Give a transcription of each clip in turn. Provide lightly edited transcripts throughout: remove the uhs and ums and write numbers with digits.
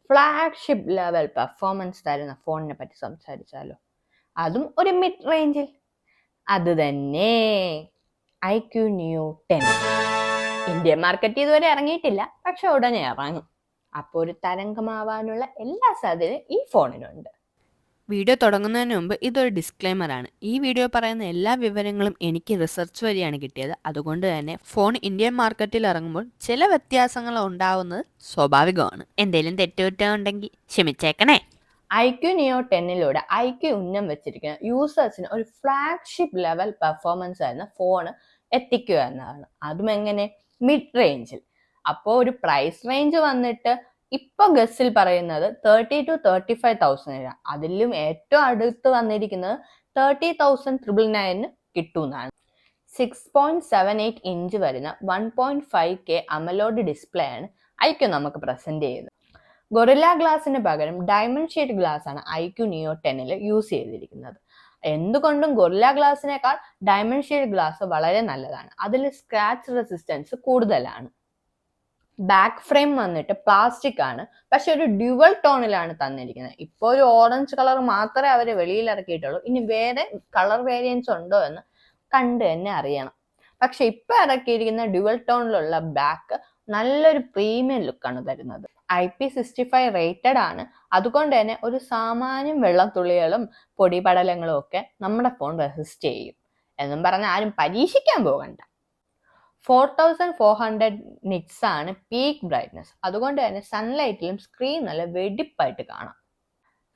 Flagship level performance തരുന്ന ഫോണിനെ പറ്റി സംസാരിച്ചാലോ? അതും ഒരു മിഡ് റേഞ്ചിൽ. അത് തന്നെ iQ Neo 10. ഇന്ത്യൻ മാർക്കറ്റ് ഇതുവരെ ഇറങ്ങിയിട്ടില്ല, പക്ഷെ ഉടനെ ഇറങ്ങും. അപ്പോൾ ഒരു തരംഗമാവാനുള്ള എല്ലാ സാധ്യതയും ഈ ഫോണിനുണ്ട്. വീഡിയോ തുടങ്ങുന്നതിന് മുമ്പ് ഇതൊരു ഡിസ്ക്ലെയിമറാണ്. ഈ വീഡിയോ പറയുന്ന എല്ലാ വിവരങ്ങളും എനിക്ക് റിസർച്ച് വഴിയാണ് കിട്ടിയത്. അതുകൊണ്ട് തന്നെ ഫോൺ ഇന്ത്യൻ മാർക്കറ്റിൽ ഇറങ്ങുമ്പോൾ ചില വ്യത്യാസങ്ങൾ ഉണ്ടാവുന്നത് സ്വാഭാവികമാണ്. എന്തെങ്കിലും തെറ്റുകുറ്റമുണ്ടെങ്കിൽ ക്ഷമിച്ചേക്കണേ. iQ Neo 10 iQ ഉന്നം വെച്ചിരിക്കുന്ന യൂസേഴ്സിന് ഒരു ഫ്ലാഗ്ഷിപ്പ് ലെവൽ പെർഫോമൻസ് ആയിരുന്ന ഫോൺ എത്തിക്കുക എന്നതാണ്. അതും എങ്ങനെ? മിഡ് റേഞ്ചിൽ. അപ്പോൾ ഒരു പ്രൈസ് റേഞ്ച് വന്നിട്ട് ഇപ്പൊ ഗസ്സിൽ പറയുന്നത് 30,000 to 35,000. അതിലും ഏറ്റവും അടുത്ത് വന്നിരിക്കുന്നത് 30,999 കിട്ടുന്നതാണ്. 6.78 ഇഞ്ച് വരുന്ന 1.5K അമലോഡ് ഡിസ്പ്ലേ ആണ് iQ നമുക്ക് പ്രസന്റ് ചെയ്യുന്നത്. ഗൊറില്ല ഗ്ലാസിന് പകരം ഡയമണ്ട് ഷീറ്റ് ഗ്ലാസ് ആണ് iQ Neo 10 യൂസ് ചെയ്തിരിക്കുന്നത്. എന്തുകൊണ്ടും ഗൊറില്ല ഗ്ലാസിനേക്കാൾ ഡയമണ്ട് ഷീറ്റ് ഗ്ലാസ് വളരെ നല്ലതാണ്. അതിൽ സ്ക്രാച്ച് റെസിസ്റ്റൻസ് കൂടുതലാണ്. ബാക്ക് ഫ്രെയിം വന്നിട്ട് പ്ലാസ്റ്റിക് ആണ്, പക്ഷെ ഒരു ഡ്യുവൽ ടോണിലാണ് തന്നിരിക്കുന്നത്. ഇപ്പോൾ ഒരു ഓറഞ്ച് കളർ മാത്രമേ അവർ വെളിയിൽ ഇറക്കിയിട്ടുള്ളൂ. ഇനി വേറെ കളർ വേരിയൻസ് ഉണ്ടോ എന്ന് കണ്ട് തന്നെ അറിയണം. പക്ഷെ ഇപ്പൊ ഇറക്കിയിരിക്കുന്ന ഡ്യുവൽ ടോണിലുള്ള ബാക്ക് നല്ലൊരു പ്രീമിയം ലുക്കാണ് തരുന്നത്. IP65 റേറ്റഡ് ആണ്. അതുകൊണ്ട് തന്നെ ഒരു സാമാന്യം വെള്ളത്തുള്ളികളും പൊടിപടലങ്ങളും ഒക്കെ നമ്മുടെ ഫോൺ റെസിസ്റ്റ് ചെയ്യും. എന്നും പറഞ്ഞാൽ ആരും പരീക്ഷിക്കാൻ പോകണ്ട. 4400 nits ആണ് പീക്ക് ബ്രൈറ്റ്നസ്. അതുകൊണ്ട് തന്നെ സൺലൈറ്റിലും സ്ക്രീൻ നല്ല വെടിപ്പായിട്ട് കാണാം.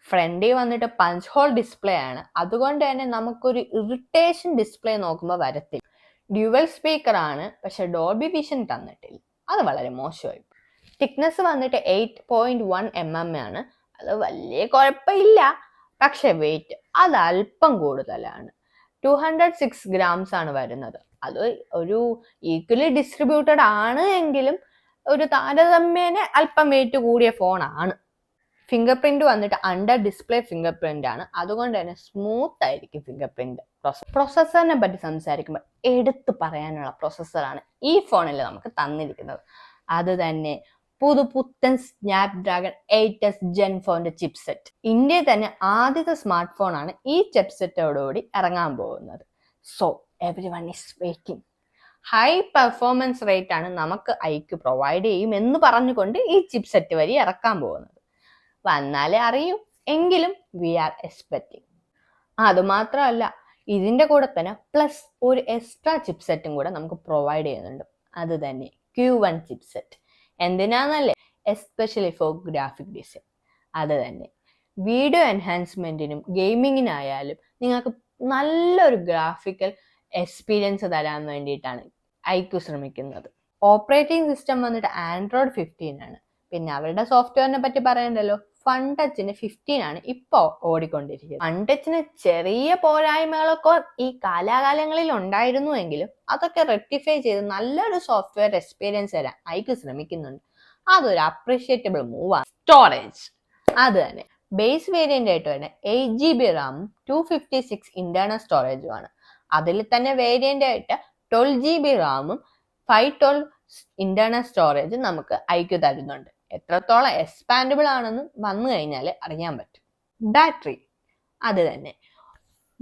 ഫ്രണ്ടിൽ വന്നിട്ട് പഞ്ച് ഹോൾ ഡിസ്പ്ലേ ആണ്. അതുകൊണ്ട് തന്നെ നമുക്കൊരു ഇറിറ്റേഷൻ ഡിസ്പ്ലേ നോക്കുമ്പോൾ വരത്തില്ല. ഡ്യുവൽ സ്പീക്കർ ആണ്, പക്ഷെ ഡോൾബി വിഷൻ തന്നിട്ടില്ല. അത് വളരെ മോശമായി. തിക്നെസ് വന്നിട്ട് 8.1 mm ആണ്. അത് വലിയ കുഴപ്പമില്ല. പക്ഷെ വെയിറ്റ് അത് അല്പം കൂടുതലാണ്. 206 grams ആണ് വരുന്നത്. അത് ഒരു ഈക്വലി ഡിസ്ട്രിബ്യൂട്ടഡ് ആണ് എങ്കിലും ഒരു താരതമ്യേന അല്പം വെയിറ്റ് കൂടിയ ഫോണാണ്. ഫിംഗർ പ്രിന്റ് വന്നിട്ട് അണ്ടർ ഡിസ്പ്ലേ ഫിംഗർ പ്രിന്റ് ആണ്. അതുകൊണ്ട് തന്നെ സ്മൂത്ത് ആയിരിക്കും ഫിംഗർ പ്രിന്റ്. പ്രൊസസ്സറിനെ പറ്റി സംസാരിക്കുമ്പോൾ എടുത്തു പറയാനുള്ള പ്രൊസസ്സറാണ് ഈ ഫോണിൽ നമുക്ക് തന്നിരിക്കുന്നത്. അത് തന്നെ പുതുപുത്തൻ സ്നാപ്ഡ്രാഗൺ 8s Gen 4 ചിപ്സെറ്റ്. ഇന്ത്യയിൽ തന്നെ ആദ്യത്തെ സ്മാർട്ട് ഫോണാണ് ഈ ചിപ്സെറ്റോടുകൂടി ഇറങ്ങാൻ പോകുന്നത്. So everyone is waiting. High performance rate ആണ് നമുക്ക് iQ പ്രൊവൈഡ് ചെയ്യും എന്ന് പറഞ്ഞുകൊണ്ട് ഈ ചിപ്സെറ്റ് വഴി ഇറക്കാൻ പോകുന്നത്. വന്നാലേ അറിയൂ, എങ്കിലും വി ആർ എക്സ്പെക്ടിങ്. അതുമാത്രമല്ല, ഇതിന്റെ കൂടെ തന്നെ പ്ലസ് ഒരു എക്സ്ട്രാ ചിപ്സെറ്റും കൂടെ നമുക്ക് പ്രൊവൈഡ് ചെയ്യുന്നുണ്ട്. അത് തന്നെ Q1 ചിപ്സെറ്റ്. എന്തിനാന്നല്ലേ? Especially for graphic design. അത് തന്നെ വീഡിയോ എൻഹാൻസ്മെന്റിനും ഗെയിമിങ്ങിനായാലും നിങ്ങൾക്ക് നല്ലൊരു ഗ്രാഫിക്കൽ എക്സ്പീരിയൻസ് തരാൻ വേണ്ടിയിട്ടാണ് iQ ശ്രമിക്കുന്നത്. ഓപ്പറേറ്റിംഗ് സിസ്റ്റം വന്നിട്ട് Android 15 ആണ്. പിന്നെ അവരുടെ സോഫ്റ്റ്വെയറിനെ പറ്റി പറയണ്ടല്ലോ. ഫൺടച്ചിന് 15 ആണ് ഇപ്പോൾ ഓടിക്കൊണ്ടിരിക്കുന്നത്. ഫൺടച്ചിന് ചെറിയ പോരായ്മകളൊക്കെ ഈ കാലാകാലങ്ങളിൽ ഉണ്ടായിരുന്നു എങ്കിലും അതൊക്കെ റെക്ടിഫൈ ചെയ്ത് നല്ലൊരു സോഫ്റ്റ്വെയർ എക്സ്പീരിയൻസ് തരാൻ iQ ശ്രമിക്കുന്നുണ്ട്. അതൊരു അപ്രീഷിയേറ്റബിൾ മൂവാണ്. സ്റ്റോറേജ് അത് തന്നെ ബേസ് വേരിയന്റ് ആയിട്ട് തന്നെ 8GB റാമും 256 ഇന്റേണൽ സ്റ്റോറേജും ആണ്. അതിൽ തന്നെ വേരിയന്റ് ആയിട്ട് 12GB റാമും 512 ഇന്റേണൽ സ്റ്റോറേജ് നമുക്ക് iQ തരുന്നുണ്ട്. എത്രത്തോളം എക്സ്പാൻഡബിൾ ആണെന്ന് വന്നു കഴിഞ്ഞാൽ അറിയാൻ പറ്റും. ബാറ്ററി അത് തന്നെ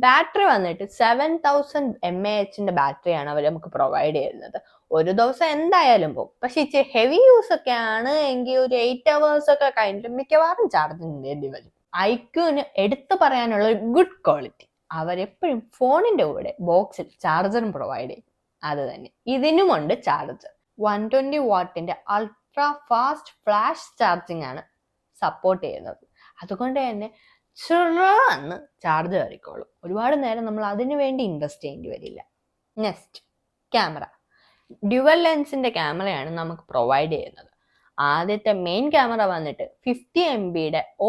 ബാറ്ററി വന്നിട്ട് 7000 mAh ബാറ്ററിയാണ് അവർ നമുക്ക് പ്രൊവൈഡ് ചെയ്യുന്നത്. ഒരു ദിവസം എന്തായാലും പോകും. പക്ഷെ ഇച്ചിരി ഹെവി യൂസ് ഒക്കെ ആണ് എങ്കിൽ ഒരു 8 hours ഒക്കെ കഴിഞ്ഞിട്ട് മിക്കവാറും ചാർജ് ചെയ്യേണ്ടി വരും. iQന് എടുത്തു പറയാനുള്ള ഒരു ഗുഡ് ക്വാളിറ്റി, അവരെപ്പോഴും ഫോണിന്റെ കൂടെ ബോക്സിൽ ചാർജറും പ്രൊവൈഡ് ചെയ്യും. അത് തന്നെ ഇതിനുമുണ്ട് ചാർജർ. 120 വാട്ടിന്റെ അൾട്രാ ഫാസ്റ്റ് ഫ്ലാഷ് ചാർജിങ് ആണ് സപ്പോർട്ട് ചെയ്യുന്നത്. അതുകൊണ്ട് തന്നെ ചെറുന്ന് ചാർജ് കയറിക്കോളും. ഒരുപാട് നേരം നമ്മൾ അതിനു വേണ്ടി ഇൻവെസ്റ്റ് ചെയ്യേണ്ടി വരില്ല. Next camera. ഡ്യുവൽ ലെൻസിന്റെ ക്യാമറയാണ് നമുക്ക് ചെയ്യുന്നത്. ആദ്യത്തെ മെയിൻ ക്യാമറ വന്നിട്ട് 50 MB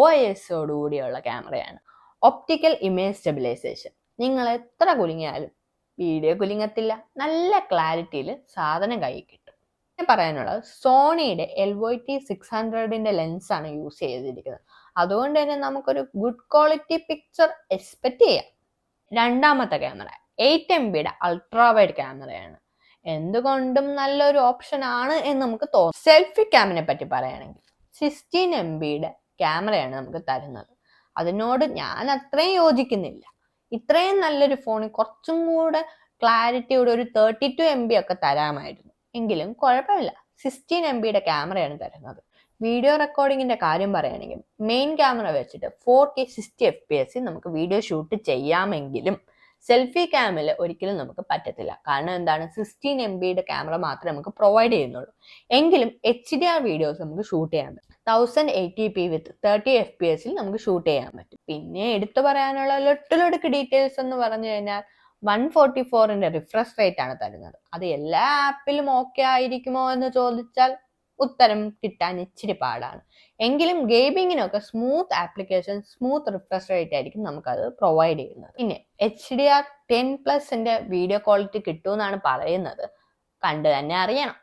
OISോടുകൂടിയുള്ള ക്യാമറയാണ്. Optical image stabilization. നിങ്ങൾ എത്ര കുലുങ്ങിയാലും വീഡിയോ കുലുങ്ങത്തില്ല. നല്ല ക്ലാരിറ്റിയിൽ സാധനം കയ്യിൽ കിട്ടും. പറയാനുള്ളത് സോണിയുടെ LYT 600ന്റെ ലെൻസാണ് യൂസ് ചെയ്തിരിക്കുന്നത്. അതുകൊണ്ട് തന്നെ നമുക്കൊരു ഗുഡ് ക്വാളിറ്റി പിക്ചർ എക്സ്പെക്ട് ചെയ്യാം. രണ്ടാമത്തെ ക്യാമറ 8 MB അൾട്രാ വൈഡ് ക്യാമറയാണ്. എന്തുകൊണ്ടും നല്ലൊരു ഓപ്ഷൻ ആണ് എന്ന് നമുക്ക് തോന്നും. സെൽഫി ക്യാമിനെ പറ്റി പറയുകയാണെങ്കിൽ 16 MB ക്യാമറയാണ് നമുക്ക് തരുന്നത്. അതിനോട് ഞാൻ അത്രയും യോജിക്കുന്നില്ല. ഇത്രയും നല്ലൊരു ഫോണിൽ കുറച്ചും കൂടെ ക്ലാരിറ്റിയോടെ ഒരു 32 MB ഒക്കെ തരാമായിരുന്നു. എങ്കിലും കുഴപ്പമില്ല, 16 MB ക്യാമറയാണ് തരുന്നത്. വീഡിയോ റെക്കോർഡിങ്ങിന്റെ കാര്യം പറയുകയാണെങ്കിൽ മെയിൻ ക്യാമറ വെച്ചിട്ട് 4K 60 FPS നമുക്ക് വീഡിയോ ഷൂട്ട് ചെയ്യാമെങ്കിലും സെൽഫി ക്യാമിൽ ഒരിക്കലും നമുക്ക് പറ്റത്തില്ല. കാരണം എന്താണ്, 16 MB ക്യാമറ മാത്രമേ നമുക്ക് പ്രൊവൈഡ് ചെയ്യുന്നുള്ളൂ. എങ്കിലും HDR വീഡിയോസ് നമുക്ക് ഷൂട്ട് ചെയ്യാൻ പറ്റും. 1080p വിത്ത് 30 FPS നമുക്ക് ഷൂട്ട് ചെയ്യാൻ പറ്റും. പിന്നെ എടുത്തു പറയാനുള്ള ലൊട്ടിലൊടുക്ക് ഡീറ്റെയിൽസ് എന്ന് പറഞ്ഞു കഴിഞ്ഞാൽ 144 റിഫ്രഷ് റേറ്റ് ആണ് തരുന്നത്. അത് എല്ലാ ആപ്പിലും ഓക്കെ ആയിരിക്കുമോ എന്ന് ചോദിച്ചാൽ ഉത്തരം കിട്ടാൻ ഇച്ചിരി പാടാണ്. എങ്കിലും ഗെയിമിങ്ങിനൊക്കെ smooth application, smooth refresh rate ആയിരിക്കും നമുക്കത് പ്രൊവൈഡ് ചെയ്യുന്നത്. പിന്നെ HDR 10+ വീഡിയോ ക്വാളിറ്റി കിട്ടുമെന്നാണ് പറയുന്നത്. കണ്ടു തന്നെ അറിയണം.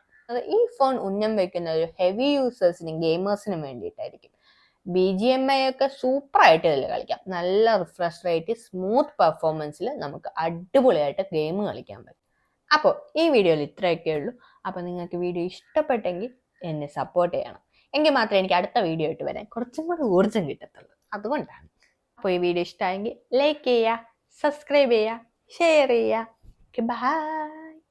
ഈ ഫോൺ ഉന്നം വെക്കുന്ന ഒരു ഹെവി യൂസേഴ്സിനും ഗെയിമേഴ്സിനും വേണ്ടിയിട്ടായിരിക്കും. BGMI ഒക്കെ സൂപ്പർ ആയിട്ട് ഇതിൽ കളിക്കാം. നല്ല റിഫ്രഷ് റേറ്റ്, സ്മൂത്ത് പെർഫോമൻസിൽ നമുക്ക് അടിപൊളിയായിട്ട് ഗെയിം കളിക്കാൻ പറ്റും. അപ്പോൾ ഈ വീഡിയോയിൽ ഇത്രയൊക്കെ ഉള്ളൂ. അപ്പോൾ നിങ്ങൾക്ക് വീഡിയോ ഇഷ്ടപ്പെട്ടെങ്കിൽ എന്നെ സപ്പോർട്ട് ചെയ്യണം. എങ്കിൽ മാത്രമേ എനിക്ക് അടുത്ത വീഡിയോ ആയിട്ട് വരാൻ കുറച്ചും കൂടി ഊർജ്ജം കിട്ടത്തുള്ളൂ. അതുകൊണ്ടാണ്. അപ്പോൾ ഈ വീഡിയോ ഇഷ്ടമായെങ്കിൽ ലൈക്ക് ചെയ്യുക, സബ്സ്ക്രൈബ് ചെയ്യുക, ഷെയർ ചെയ്യുക. ബൈ.